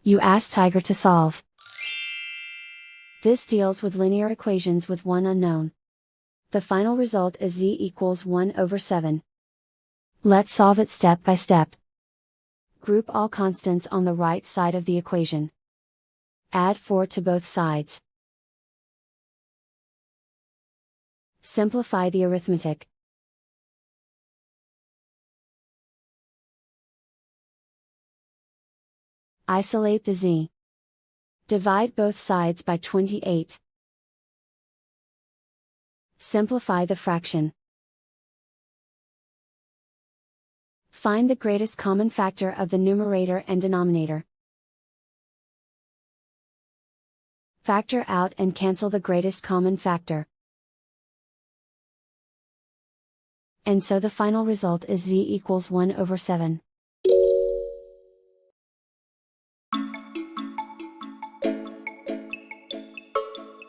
You ask Tiger to solve. This deals with linear equations with one unknown. The final result is z equals 1 over 7. Let's solve it step by step. Group all constants on the right side of the equation. Add 4 to both sides. Simplify the arithmetic. Isolate the z. Divide both sides by 28. Simplify the fraction. Find the greatest common factor of the numerator and denominator. Factor out and cancel the greatest common factor. And so the final result is z equals 1 over 7.